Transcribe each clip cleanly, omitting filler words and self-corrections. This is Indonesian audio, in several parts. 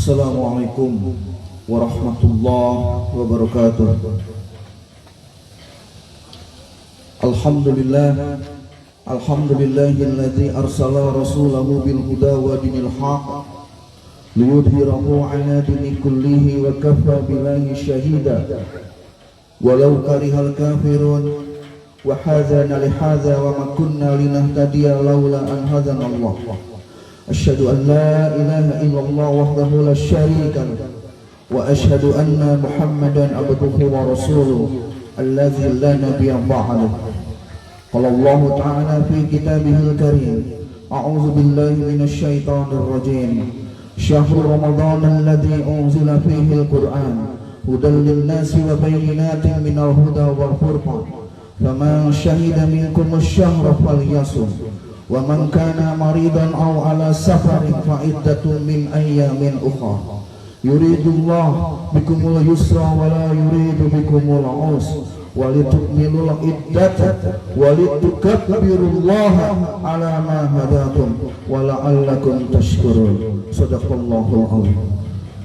Assalamualaikum warahmatullahi wabarakatuh. Alhamdulillahilladzi arsala rasulahu bil huda wa dinil haq liyudhhirahu 'ala dini kullihi wa kafa billahi syahida walau karihal kafirun wa hadzana li hadza wa ma kunna linahtadiya laula an hadzana Allah. Asyhadu an la ilaha illallah wahdahu la syarika lahu wa asyhadu anna Muhammadan abduhu wa rasuluhu alladzi la nabiyya ba'dahu. Qala Allah ta'ala fi kitabihil karim, a'udzu billahi minasy syaithanir rajim. Syahrul Ramadan alladzi unzila fihil Qur'an hudan lin-nasi wa bayyinatin minal huda wal furqan. Faman syahida minkumus syahra falyasum. Wa man kana maridan aw ala safarin fa iddatun min ayyamin ukhra. Yuridullahu bikumul yusra wa la yuridu bikumul usra wa litukmilul iddata wa litukabbirullaha ala ma hadakum wa la'allakum tashkurun. Shadaqallahul azim.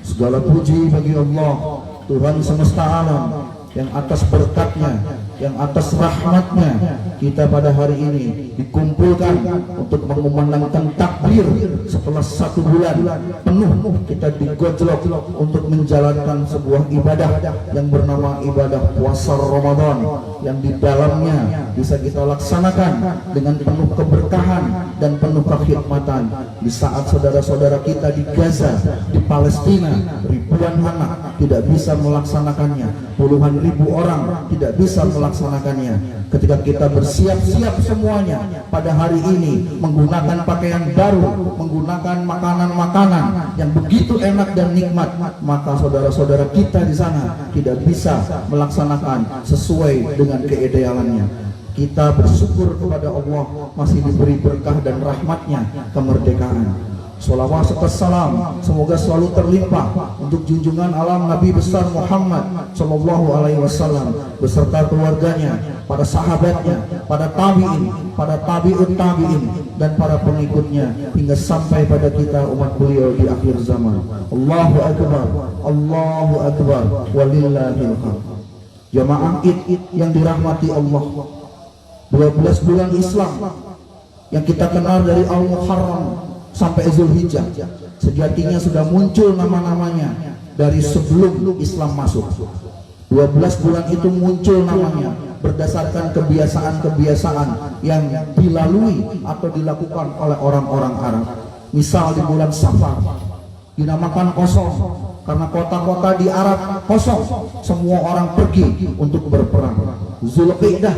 Segala puji bagi Allah, Tuhan semesta alam, yang atas berkatnya, yang atas rahmatnya kita pada hari ini dikumpulkan untuk mengumandangkan takbir setelah 1 bulan penuh kita digojlok untuk menjalankan sebuah ibadah yang bernama ibadah puasa Ramadan, yang di dalamnya bisa kita laksanakan dengan penuh keberkahan dan penuh kekhidmatan. Di saat saudara-saudara kita di Gaza, di Palestina, ribuan anak tidak bisa melaksanakannya, puluhan ribu orang tidak bisa melaksanakannya. Ketika kita bersiap-siap semuanya pada hari ini menggunakan pakaian baru, menggunakan makanan-makanan yang begitu enak dan nikmat, maka saudara-saudara kita di sana tidak bisa melaksanakan sesuai dengan keidealannya. Kita bersyukur kepada Allah masih diberi berkah dan rahmatnya kemerdekaan. Salawat serta salam semoga selalu terlimpah untuk junjungan alam Nabi besar Muhammad sallallahu alaihi wasallam beserta keluarganya, para sahabatnya, para tabi'in, para tabi'ut tabi'in, dan para pengikutnya hingga sampai pada kita umat beliau di akhir zaman. Allahu akbar, Allahu akbar, walillahil hamd. Jamaah Id yang dirahmati Allah, 12 bulan Islam yang kita kenal dari Al-Muharram sampai Zulhijjah, sejatinya sudah muncul nama-namanya dari sebelum Islam masuk. 12 bulan itu muncul namanya berdasarkan kebiasaan-kebiasaan yang dilalui atau dilakukan oleh orang-orang Arab. Misal di bulan Safar dinamakan kosong karena kota-kota di Arab kosong, semua orang pergi untuk berperang. Zulqa'dah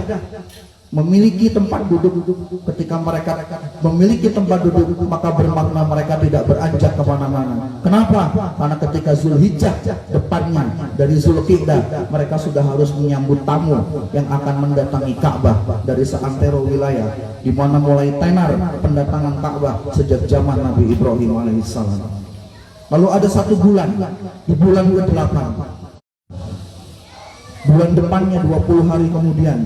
memiliki tempat duduk. Ketika mereka memiliki tempat duduk, maka bermakna mereka tidak beranjak kemana-mana. Kenapa? Karena ketika Zulhijjah depannya dari Zulqa'dah, mereka sudah harus menyambut tamu yang akan mendatangi Ka'bah dari seantero wilayah, di mana mulai tenar pendatangan Ka'bah sejak zaman Nabi Ibrahim alaihissalam. Lalu ada 1 bulan, di bulan ke-8, bulan depannya 20 hari kemudian,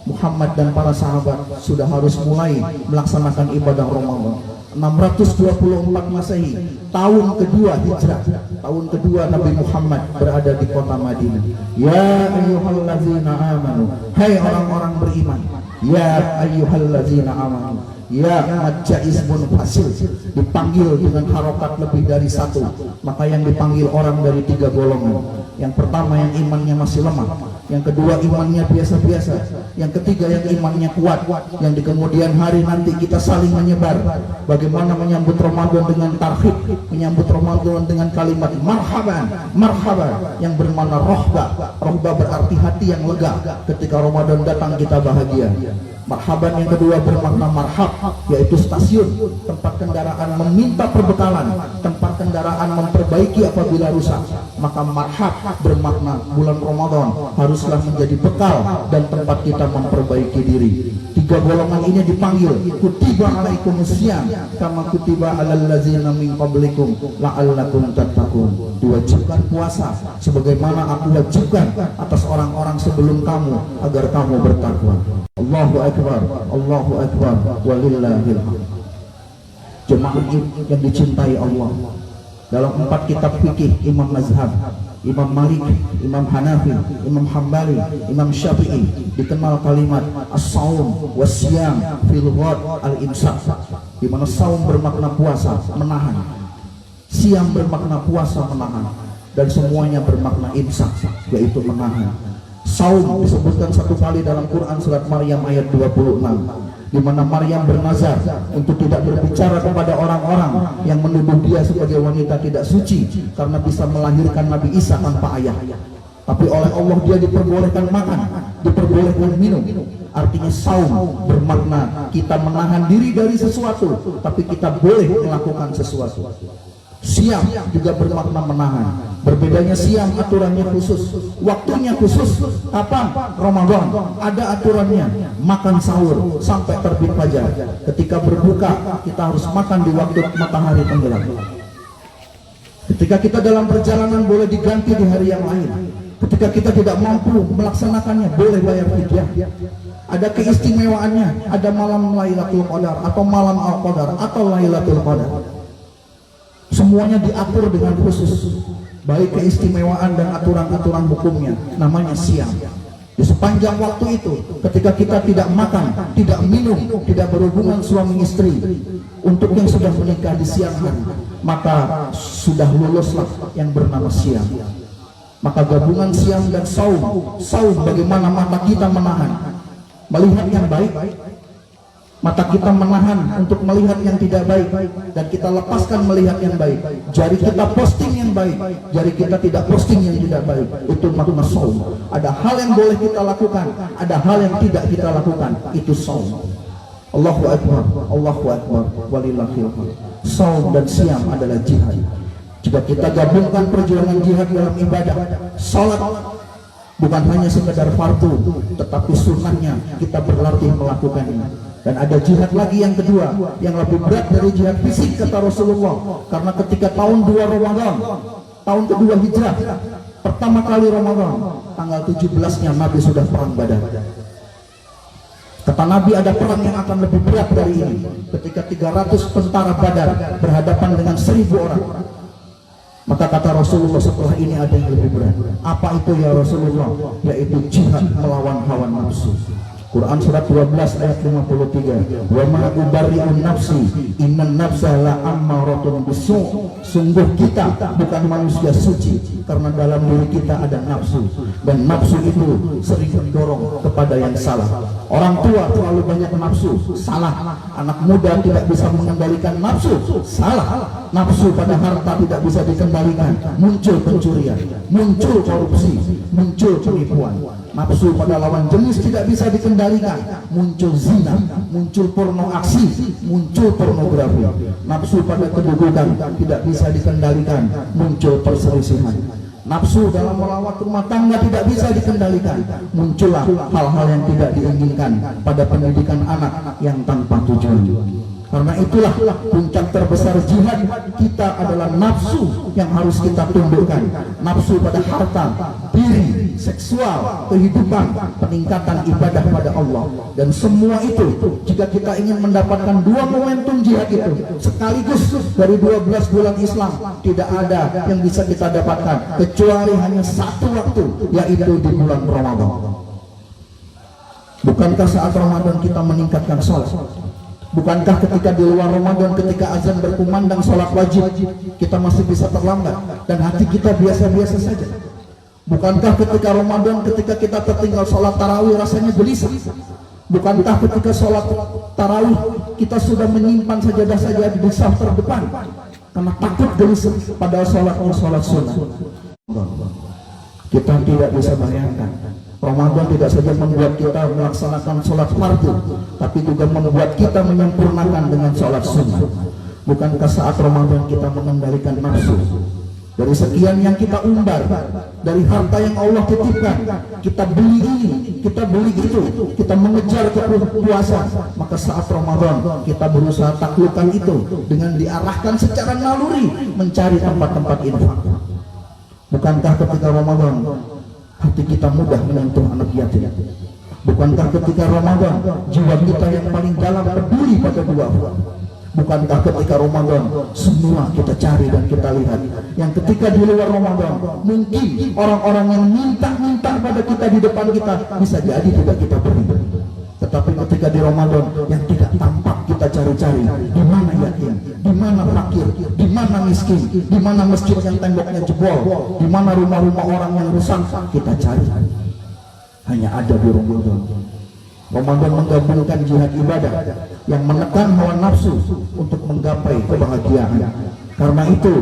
Muhammad dan para sahabat sudah harus mulai melaksanakan ibadah Ramadan. 624 Masehi, tahun kedua Hijrah, tahun kedua Nabi Muhammad berada di kota Madinah. Ya ayyuhallazina amanu, hai orang-orang beriman. Ya ayyuhallazina amanu, ya majja ismun fasil, dipanggil dengan harokat lebih dari 1, maka yang dipanggil orang dari 3 golongan. Yang pertama yang imannya masih lemah, yang kedua imannya biasa-biasa, yang ketiga yang imannya kuat, yang di kemudian hari nanti kita saling menyebar bagaimana menyambut Ramadan dengan tarhib, menyambut Ramadan dengan kalimat marhaban, marhaban, yang bermakna rohba. Rohba berarti hati yang lega, ketika Ramadan datang kita bahagia. Marhaban yang kedua bermakna marhab, yaitu stasiun, tempat kendaraan meminta perbekalan, tempat kendaraan memperbaiki apabila rusak. Maka marhab bermakna bulan Ramadan haruslah menjadi bekal dan tempat kita memperbaiki diri. 3 golongan ini dipanggil, kutiba alaikumusiyam kama kutiba alal ladzina min qablikum la'allakum tattaqun. Diwajibkan puasa sebagaimana aku wajibkan atas orang-orang sebelum kamu agar kamu bertakwa. Allahu akbar, Allahu akbar, walillahil hamd. Jemaah yang dicintai Allah, dalam 4 kitab fikih Imam Mazhab, Imam Malik, Imam Hanafi, Imam Hambali, Imam Syafi'i, dikenal kalimat as-saum was-siyam fil ghad al-imsak, di mana saum bermakna puasa, menahan, siam bermakna puasa, menahan, dan semuanya bermakna imsak, yaitu menahan. Saum disebutkan 1 kali dalam Quran surat Maryam ayat 26, di mana Maryam bernazar untuk tidak berbicara kepada orang-orang yang menuduh dia sebagai wanita tidak suci karena bisa melahirkan Nabi Isa tanpa ayah. Tapi oleh Allah dia diperbolehkan makan, diperbolehkan minum. Artinya saum bermakna kita menahan diri dari sesuatu, tapi kita boleh melakukan sesuatu. Siam juga bermakna menahan. Berbedanya siam aturannya khusus, waktunya khusus. Kapan? Ramadan ada aturannya, makan sahur sampai terbit fajar. Ketika berbuka kita harus makan di waktu matahari tenggelam. Ketika kita dalam perjalanan boleh diganti di hari yang lain. Ketika kita tidak mampu melaksanakannya boleh bayar fidyah. Ada keistimewaannya, ada malam Lailatul Qadar atau malam Al-Qadar atau Lailatul Qadar. Semuanya diatur dengan khusus, baik keistimewaan dan aturan-aturan hukumnya, namanya siam. Di sepanjang waktu itu, ketika kita tidak makan, tidak minum, tidak berhubungan suami istri, untuk yang sudah menikah di siang hari, maka sudah luluslah yang bernama siam. Maka gabungan siam dan saum, saum bagaimana mata kita menahan, melihat yang baik, mata kita menahan untuk melihat yang tidak baik, dan kita lepaskan melihat yang baik. Jari kita posting yang baik, jari kita tidak posting yang tidak baik. Itu makna saum. Ada hal yang boleh kita lakukan, ada hal yang tidak kita lakukan. Itu saum. Allahu Akbar, Allahu Akbar, walillahil hamd. Saum dan siam adalah jihad. Jika kita gabungkan perjuangan jihad dalam ibadah, salat bukan hanya sekedar fardu, tetapi sunnahnya kita berlatih melakukannya. Dan ada jihad lagi yang kedua, yang lebih berat dari jihad fisik kata Rasulullah. Karena ketika tahun 2 Ramadan, tahun kedua hijrah, pertama kali Ramadan, tanggal 17-nya Nabi sudah perang Badar. Kata Nabi ada perang yang akan lebih berat dari ini. Ketika 300 tentara Badar berhadapan dengan 1000 orang. Maka kata Rasulullah, setelah ini ada yang lebih berat. Apa itu ya Rasulullah? Yaitu jihad melawan hawa nafsu. Quran surat 12 ayat 53. Wa ma ubarri'un nafsi innan nafsa la ammaratun bisu'. Sungguh kita bukan manusia suci, karena dalam diri kita ada nafsu, dan nafsu itu sering mendorong kepada yang salah. Orang tua terlalu banyak nafsu, salah. Anak muda tidak bisa mengendalikan nafsu, salah. Nafsu pada harta tidak bisa dikendalikan, muncul pencurian, muncul korupsi, muncul penipuan. Nafsu pada lawan jenis tidak bisa dikendalikan, muncul zina, muncul porno aksi, muncul pornografi. Nafsu pada kedudukan tidak bisa dikendalikan, muncul perselisihan. Nafsu dalam merawat rumah tangga tidak bisa dikendalikan, muncullah hal-hal yang tidak diinginkan pada pendidikan anak yang tanpa tujuan. Karena itulah puncak terbesar jihad kita adalah nafsu yang harus kita tundukkan. Nafsu pada harta, diri, seksual, kehidupan, peningkatan ibadah pada Allah. Dan semua itu jika kita ingin mendapatkan 2 momentum jihad itu sekaligus dari 12 bulan Islam, tidak ada yang bisa kita dapatkan kecuali hanya 1 waktu, yaitu di bulan Ramadan. Bukankah saat Ramadan kita meningkatkan sholat? Bukankah ketika di luar Ramadan, ketika azan berkumandang sholat wajib, kita masih bisa terlambat dan hati kita biasa-biasa saja? Bukankah ketika Ramadan, ketika kita tertinggal sholat tarawih rasanya gelisah? Bukankah ketika sholat tarawih kita sudah menyimpan sajadah-sajadah di saf terdepan karena takut gelisah, padahal sholatnya sholat sunnah? Kita tidak bisa bayangkan, Ramadan tidak saja membuat kita melaksanakan sholat fardu, tapi juga membuat kita menyempurnakan dengan sholat sunnah. Bukankah saat Ramadan kita mengendalikan nafsu? Dari sekian yang kita umbar, dari harta yang Allah titipkan, kita beli ini, kita beli itu, kita mengejar kepuasan. Maka saat Ramadan kita berusaha taklukkan itu dengan diarahkan secara naluri mencari tempat-tempat infak. Bukankah ketika Ramadan hati kita mudah menyentuh anak yatim? Bukankah ketika Ramadan jiwa kita yang paling dalam peduli pada duafa? Bukankah ketika Ramadan semua kita cari dan kita lihat, yang ketika di luar Ramadan mungkin orang-orang yang minta-minta pada kita di depan kita bisa jadi tidak kita beri, tetapi ketika di Ramadan yang tidak tampak kita cari-cari, di mana yatim, di mana fakir, di mana miskin, di mana masjid yang temboknya jebol, di mana rumah-rumah orang yang rusak, kita cari. Hanya ada di Ramadan. Ramadan menggabungkan jihad ibadah yang menekan hawa nafsu untuk menggapai kebahagiaan. Karena itu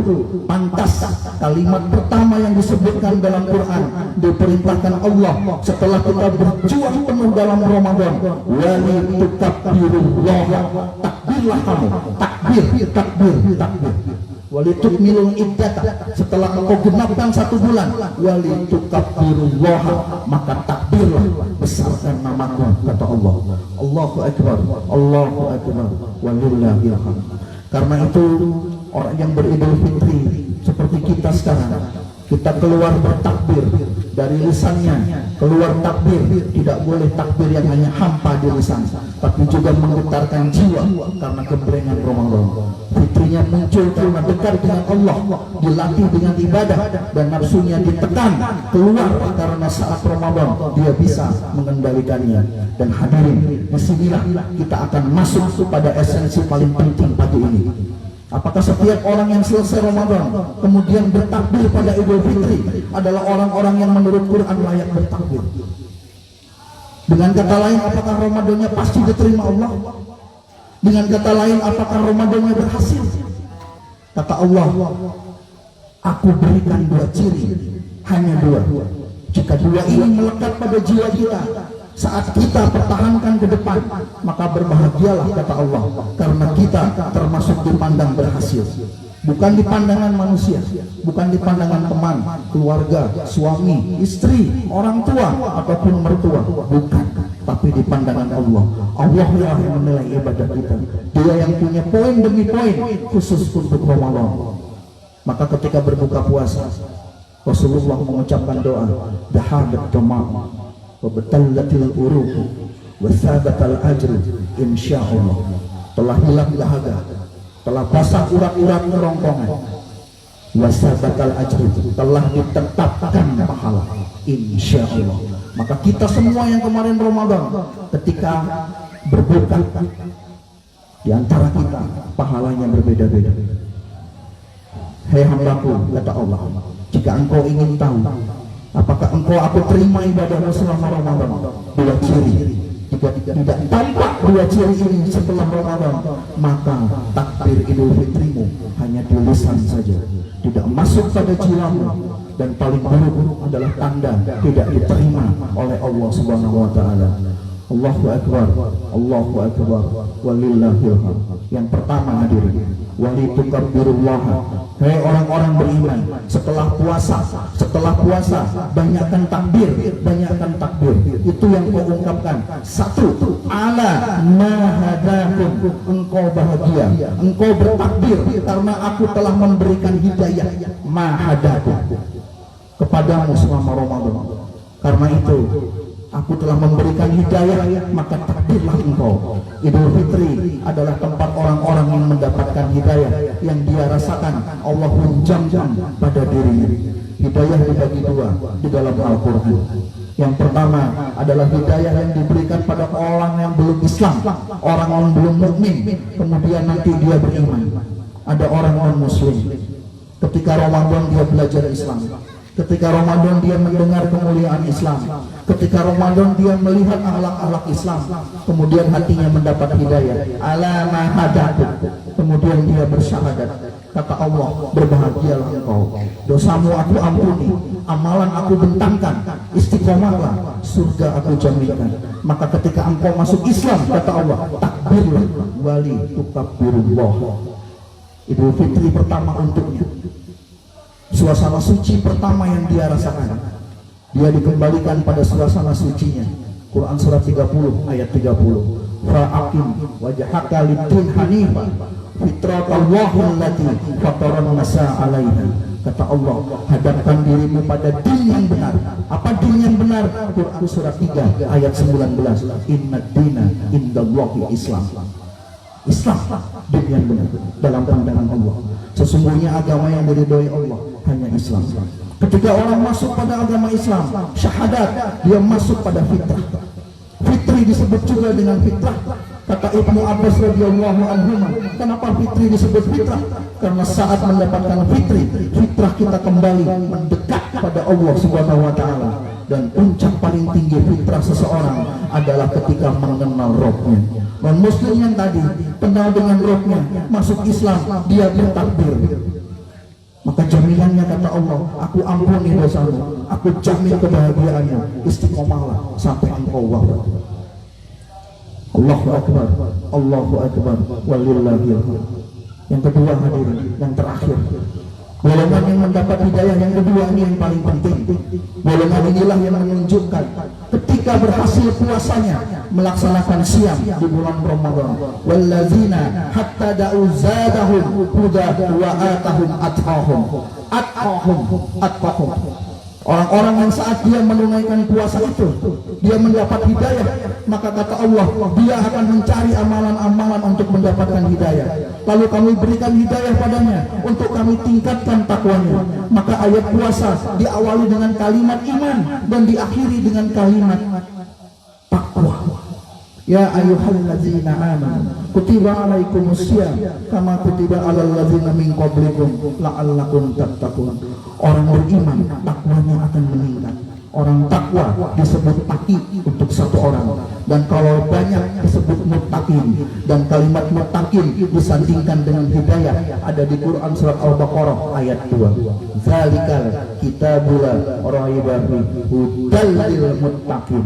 pantas kalimat pertama yang disebutkan dalam Quran, diperintahkan Allah setelah kita berjuang penuh dalam Ramadan, wali tukabbirullah, takbirlah kamu, takbir, takbir, takbir. Wali tukmilul iddah, setelah engkau genapkan 1 bulan, wali tukabbirullah, maka takbirlah, besarkan namaku, kata Allah. Allahu akbar, Allahu akbar, walillahil hamd. Karena itu orang yang beridul fitri seperti kita sekarang, kita keluar bertakbir dari lisannya, keluar takbir, tidak boleh takbir yang hanya hampa di lisan, tapi juga menggetarkan jiwa karena kebrengan Ramadan. Fitrinya muncul karena dekat dengan Allah, dilatih dengan ibadah, dan nafsunya ditekan keluar karena saat Ramadan dia bisa mengendalikannya. Dan hadirin, disinilah kita akan masuk pada esensi paling penting pagi ini. Apakah setiap orang yang selesai Ramadan kemudian bertakbir pada Idul Fitri adalah orang-orang yang menurut Quran layak bertakbir? Dengan kata lain, apakah Ramadannya pasti diterima Allah? Dengan kata lain, apakah Ramadannya berhasil? Kata Allah, aku berikan 2 ciri, hanya 2. Jika 2 ini melekat pada jiwa kita, saat kita pertahankan ke depan, maka berbahagialah, kata Allah, karena kita termasuk dipandang berhasil. Bukan di pandangan manusia, bukan di pandangan teman, keluarga, suami, istri, orang tua, ataupun mertua, bukan, tapi di pandangan Allah. Allah yang menilai ibadah kita. Dia yang punya poin demi poin khusus untuk Ramadan. Maka ketika berbuka puasa, Rasulullah mengucapkan doa, dahabat tamam wa batallatil uruq wa thabatal ajru insyaallah. Telah hilang dahaga, telah basah urat-urat kerongkongan, wa thabatal ajru, telah ditetapkan pahala insyaallah. Maka kita semua yang kemarin Ramadan ketika berbuka, di antara kita pahalanya berbeda-beda. Hei hambaku, kata Allah, jika engkau ingin tahu apakah engkau aku terima ibadahmu selama Ramadan, 2 ciri. Jika tidak tampak 2 ciri ini setelah Ramadan, maka takbir Idul Fitrimu hanya di lisan saja, tidak masuk pada jiwamu, dan paling buruk adalah tanda tidak diterima oleh Allah Subhanahu wa taala. Allahu akbar, Allahu akbar, walillahil hamd. Yang pertama hadirin, wali tukabbirullah. Hei orang-orang beriman, setelah puasa banyakkan takbir, banyakkan takbir. Itu yang kau ungkapkan. 1, ala mahadakum, engkau bahagia, engkau bertakbir karena aku telah memberikan hidayah mahadakum kepadamu selama Ramadan. Karena itu aku telah memberikan hidayah, maka takbirlah engkau. Idul Fitri adalah tempat orang-orang yang mendapatkan hidayah yang dia rasakan Allah menjamkan pada dirinya. Hidayah dibagi 2 di dalam Al-Quran. Yang pertama adalah hidayah yang diberikan pada orang yang belum Islam, orang yang belum mukmin, kemudian nanti dia beriman. Ada orang non-muslim, ketika Ramadan dia belajar Islam, ketika Ramadan dia mendengar kemuliaan Islam, ketika Ramadan dia melihat akhlak-akhlak Islam, kemudian hatinya mendapat hidayah, ala mahadakum, kemudian dia bersyahadat. Kata Allah, berbahagialah engkau, dosamu aku ampuni, amalan aku bentangkan, istiqomahlah, surga aku jaminkan. Maka ketika engkau masuk Islam, kata Allah, takbirlah, wali tukabbirullah. Idul Fitri pertama untuknya, suasana suci pertama yang dia rasakan, dia dikembalikan pada suasana sucinya. Quran surat 30 ayat 30, fa'aqim wajhaka lid-din hanifan fitratallahi allati fataran nasa 'alaiha. Kata Allah, hadapkan dirimu pada din yang benar. Apa din yang benar? Quran surat 3 ayat 19, innad dina indallahi Islam. Islam din yang benar dalam pandangan Allah. Sesungguhnya agama yang diridhoi Allah hanya Islam. Ketika orang masuk pada agama Islam, syahadat, dia masuk pada fitrah. Fitri disebut juga dengan fitrah. Kata Ibnu Abbas radhiyallahu anhu, kenapa fitri disebut fitrah? Karena saat mendapatkan fitri, fitrah kita kembali mendekat pada Allah Subhanahu wa taala. Dan puncak paling tinggi fitrah seseorang adalah ketika mengenal Rabb-nya. Non muslim yang tadi kenal dengan Rabb-nya, masuk Islam, dia bertakbir. Maka jaminannya kata Allah, aku ampuni dosamu, aku jamin kebahagiaanmu, istiqomahlah sampai engkau wafat. Allahu Akbar, Allahu Akbar, walillahil hamd. Yang kedua hadirin, yang terakhir, golongan yang mendapat hidayah yang kedua ini yang paling penting. Golongan inilah yang menunjukkan ketika berhasil puasanya melaksanakan siam di bulan Ramadan. Wallazina hatta da'u zadahum huda wa atahum atqahum. Orang-orang yang saat dia menunaikan puasa itu, dia mendapat hidayah, maka kata Allah, dia akan mencari amalan-amalan untuk mendapatkan hidayah. Lalu kami berikan hidayah padanya untuk kami tingkatkan takwanya. Maka ayat puasa diawali dengan kalimat iman dan diakhiri dengan kalimat takwa. Ya ayyuhallazina amanu kutiba alaikumussyam kama kutiba alal ladzina min qablikum la'allakum tattaqun. Orang beriman takwanya akan meningkat. Orang takwa disebut taki untuk satu orang, dan kalau banyak disebut muttaqin. Dan kalimat muttaqin disandingkan dengan hidayah ada di Quran surat Al-Baqarah ayat 2. Zalikal kitabul raiba fihi hudal lil muttaqin.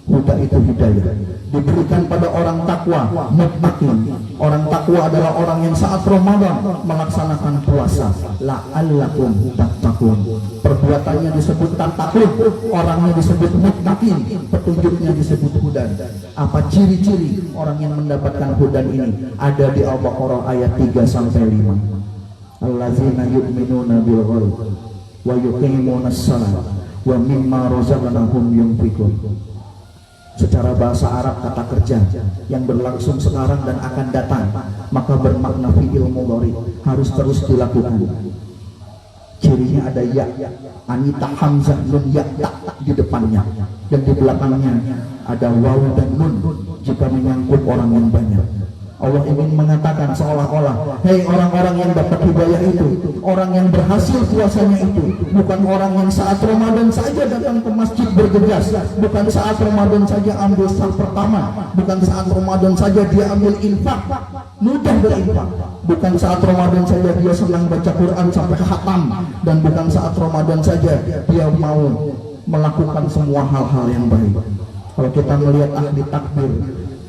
Huda itu hidayah diberikan pada orang takwa, muttaqin. Orang takwa adalah orang yang saat Ramadan melaksanakan puasa. La'allakum tattaqun. Perbuatannya disebut tattaqun, orangnya disebut muttaqin, petunjuknya disebut hudan. Apa ciri-ciri orang yang mendapatkan hudan ini? Ada di Al-Baqarah ayat 3 sampai 5. Allazina yu'minuna bil ghaib wa yuqimunas shalah wa mimma razaqnahum yunfiqun. Secara bahasa Arab kata kerja yang berlangsung sekarang dan akan datang, maka bermakna fi'il mudhari, harus terus dilakukan. Cirinya ada ya, anita hamzah nun ya tak di depannya, dan di belakangnya ada waw dan nun jika menyangkut orang yang banyak. Allah ingin mengatakan seolah-olah, hei orang-orang yang dapat hidayah itu, orang yang berhasil puasanya itu, bukan orang yang saat Ramadan saja datang ke masjid bergegas, bukan saat Ramadan saja ambil saf pertama, bukan saat Ramadan saja dia ambil infak, mudah berinfak, bukan saat Ramadan saja dia senang baca Quran sampai khatam, dan bukan saat Ramadan saja dia mau melakukan semua hal-hal yang baik. Kalau kita melihat ahli takbir,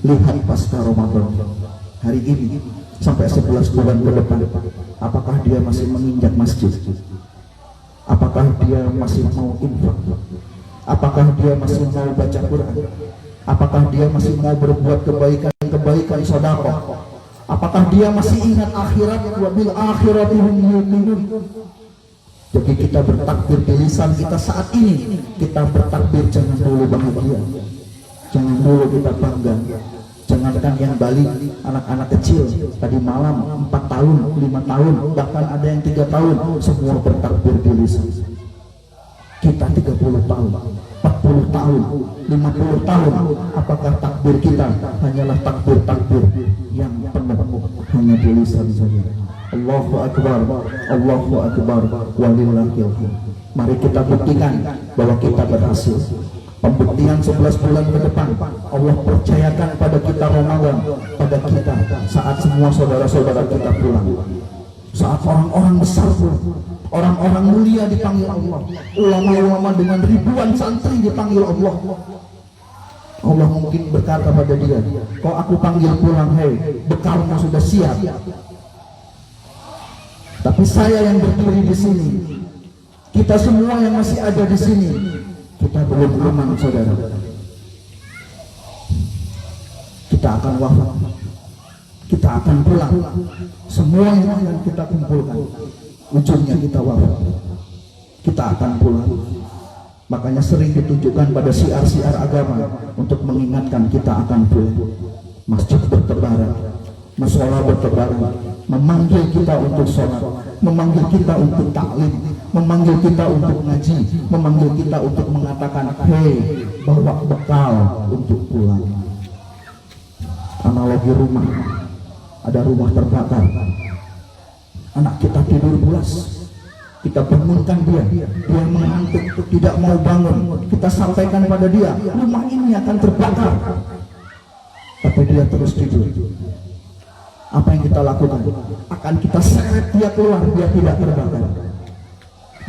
lihat pasca Ramadan hari ini sampai 11 bulan ke depan, apakah dia masih menginjak masjid? Apakah dia masih mau infak? Apakah dia masih mau baca Quran? Apakah dia masih mau berbuat kebaikan sedekah? Apakah dia masih ingat akhirat? Wa bil akhirati hum yuqinun. Jadi kita bertakbir di lisan kita saat ini, kita bertakbir jangan dulu bahagia, jangan dulu kita bangga. Jangankan yang balik, anak-anak kecil tadi malam 4 tahun, 5 tahun, bahkan ada yang 3 tahun, semua bertakbir di lisan. Kita 30 tahun, 40 tahun, 50 tahun, apakah takbir kita hanyalah takbir-takbir yang penuh hanya di lisan saja? Allahu Akbar, Allahu Akbar, walillahil hamd. Mari kita buktikan bahwa kita berhasil. Pembuktian 11 bulan ke depan Allah percayakan pada kita Ramadan, pada kita saat semua saudara-saudara kita pulang, saat orang-orang besar pun, orang-orang mulia dipanggil Allah, ulama-ulama dengan ribuan santri dipanggil Allah. Allah mungkin berkata pada dia, kau aku panggil pulang, hei bekalmu sudah siap. Tapi saya yang berdiri di sini, kita semua yang masih ada di sini, kita belum aman, saudara. Kita akan wafat, kita akan pulang. Semua yang akan kita kumpulkan, ujungnya kita wafat, kita akan pulang. Makanya sering ditunjukkan pada siar-siar agama untuk mengingatkan kita akan pulang. masjid bertebaran, musola bertebaran, memanggil kita untuk sholat, memanggil kita untuk taklim, memanggil kita untuk ngaji, memanggil kita untuk mengatakan, hei, bawa bekal untuk pulang. Analogi rumah, ada rumah terbakar, anak kita tidur pulas, kita bangunkan dia mengantuk, tidak mau bangun, kita sampaikan pada dia, rumah ini akan terbakar, tapi dia terus tidur. Apa yang kita lakukan? Akan kita seret dia keluar, dia tidak terbakar.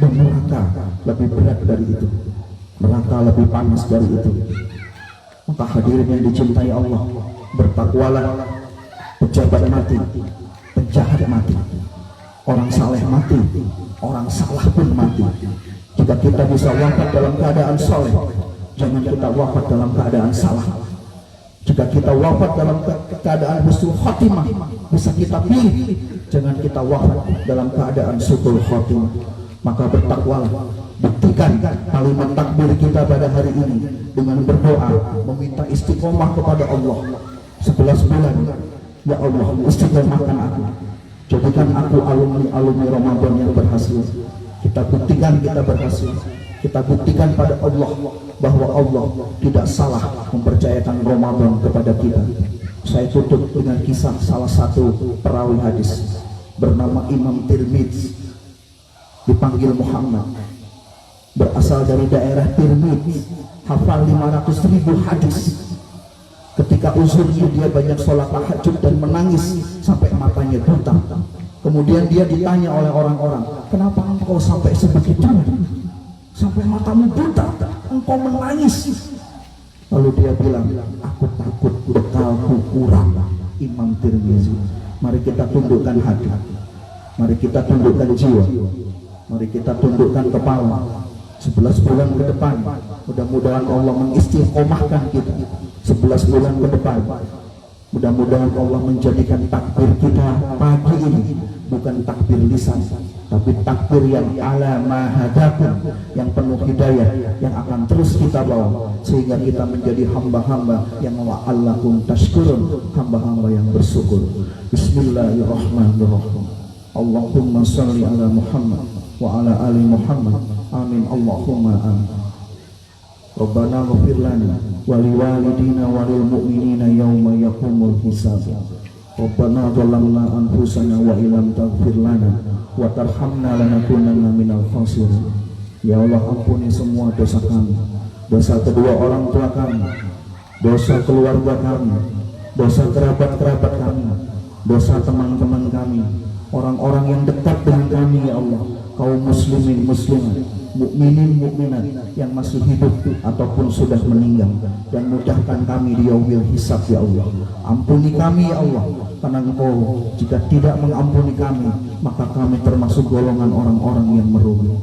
Dan neraka lebih berat dari itu, neraka lebih panas dari itu. Maka hadirin yang dicintai Allah, bertakwalah. Pejabat mati, penjahat mati, orang saleh mati, orang salah pun mati. Jika kita bisa wafat dalam keadaan saleh, jangan kita wafat dalam keadaan salah. Jika kita wafat dalam keadaan husnul khotimah, bisa kita pilih. Jangan kita wafat dalam keadaan su'ul khotimah. Maka bertakwalah, buktikan kalimat takbir kita pada hari ini dengan berdoa, meminta istiqomah kepada Allah. 11 bulan, ya Allah, istiqomahkan aku, jadikan aku alumni Ramadan yang berhasil. Kita buktikan kita berhasil. Kita buktikan pada Allah bahwa Allah tidak salah mempercayakan Ramadan kepada kita. Saya tutup dengan kisah salah satu perawi hadis bernama Imam Tirmidzi, dipanggil Muhammad, berasal dari daerah Tirmidzi, hafal 500.000 hadis. Ketika uzurnya dia banyak sholat tahajud dan menangis sampai matanya buta. Kemudian dia ditanya oleh orang-orang, kenapa engkau sampai sebegitu? Sampai matamu buta, engkau menangis. Lalu dia bilang, aku takut bekalku kurang. Imam Tirmidzi. Mari kita tundukkan hati, mari kita tundukkan jiwa, mari kita tundukkan kepala. 11 bulan ke depan, mudah-mudahan Allah mengistiqomahkan kita. 11 bulan ke depan, mudah-mudahan Allah menjadikan takbir kita pagi ini bukan takbir lisan, tapi takbir yang ala mahadakum, yang penuh hidayah, yang akan terus kita bawa sehingga kita menjadi hamba-hamba yang la'allakum tashkurun, hamba-hamba yang bersyukur. Bismillahirrahmanirrahim. Allahumma sholli ala Muhammad wa ala ali Muhammad. Amin. Allahumma amin. Rabbana ghfir lana wa liwalidina wa lil mu'minina yawma yaqumul hisab. Rabbana zalamna anfusana wa illam taghfir lana wa tarhamna lanakunanna minal khasirin. Ya Allah, ampuni semua dosa kami, dosa kedua orang tua kami, dosa keluarga kami, dosa kerabat-kerabat kami, dosa teman-teman kami, orang-orang yang dekat dengan kami, ya Allah, kaum muslimin muslimat, mukminin mukminat yang masih hidup ataupun sudah meninggal, dan mudahkan kami di yaumil hisab, ya Allah. Ampuni kami, ya Allah, karena Engkau jika tidak mengampuni kami, maka kami termasuk golongan orang-orang yang merugi.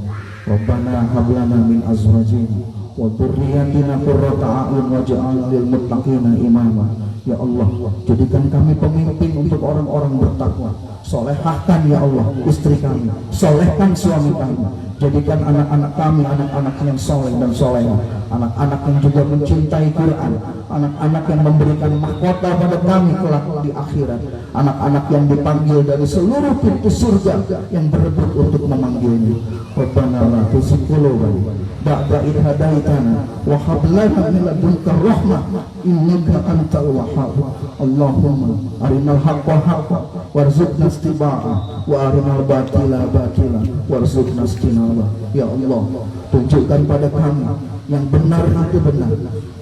Rabbana hablana min azwajina wa dzurriyyatina qurrata a'yun waj'alna lil muttaqina imama. Ya Allah, jadikan kami pemimpin untuk orang-orang bertakwa. Solehahkan, ya Allah, istri kami, solehkan suami kami. Jadikan anak-anak kami anak-anak yang soleh dan solehah, anak-anak yang juga mencintai Quran, anak-anak yang memberikan mahkota pada kami kelak di akhirat, anak-anak yang dipanggil dari seluruh pintu surga yang berebut untuk memanggilnya. Rabbana la tuzigh qulubana ba'da idh hadaitana wa hab lana min ladunka rahmah innaka antal wahhab. Allahumma arinal haqqa haqqan warzuqna ittiba'ah wa arinal batila batila warzuqna istinabah. Ya Allah, tunjukkan pada kami yang benar itu benar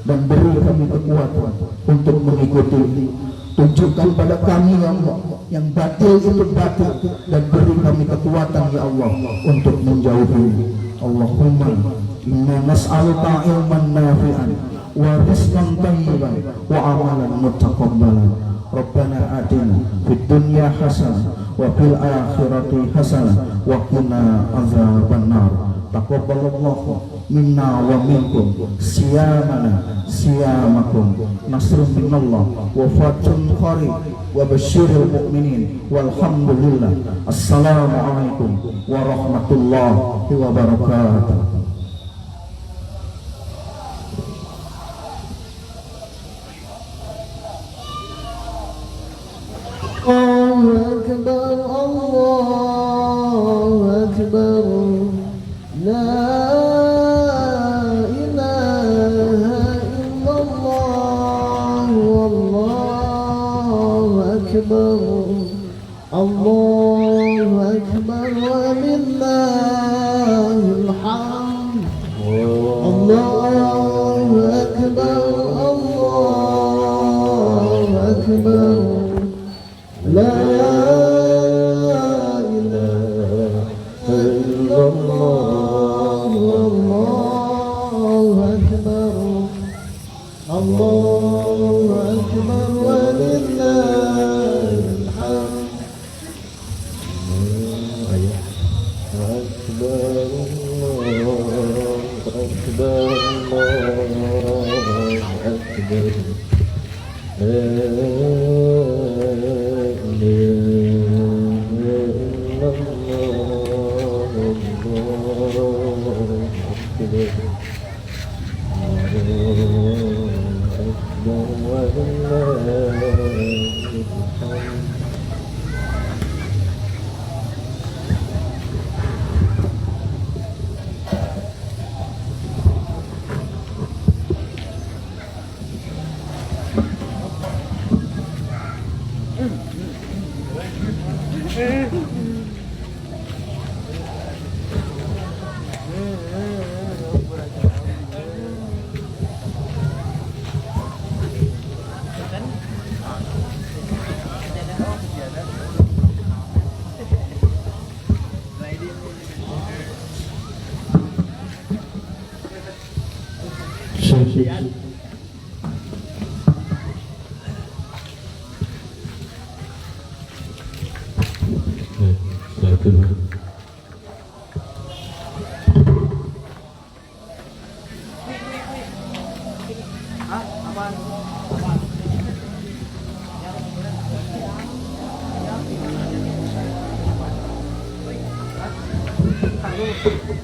dan beri kami kekuatan untuk mengikuti. Tunjukkan pada kami, ya Allah, yang batil itu batil, dan beri kami kekuatan, ya Allah, untuk menjauhi. Allahumma inna nas'aluka ilman nafi'an wa rizqan thayyiban wa amalan mutaqabbalan. Rabbana atina fid dunya hasanah wa fil akhirati hasanah wa qina azabannar. Taqabbalallahu minna wa minkum siyamana siyamakum, nasrun minallah wa fathun qarib wa basyiril mu'minin walhamdulillah. Assalamualaikum warahmatullahi wabarakatuh. أكبر الله أكبر لا إله إلا الله والله أكبر الله أكبر ولله الحمد الله أكبر الله أكبر لا إله إلا الله والله أكبر الله أكبر ولله الحمد أكبر الله أكبر الله أكبر لا إله إلا الله الله أكبر الله أكبر ولله الحمد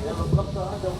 Jangan blok soalnya dong.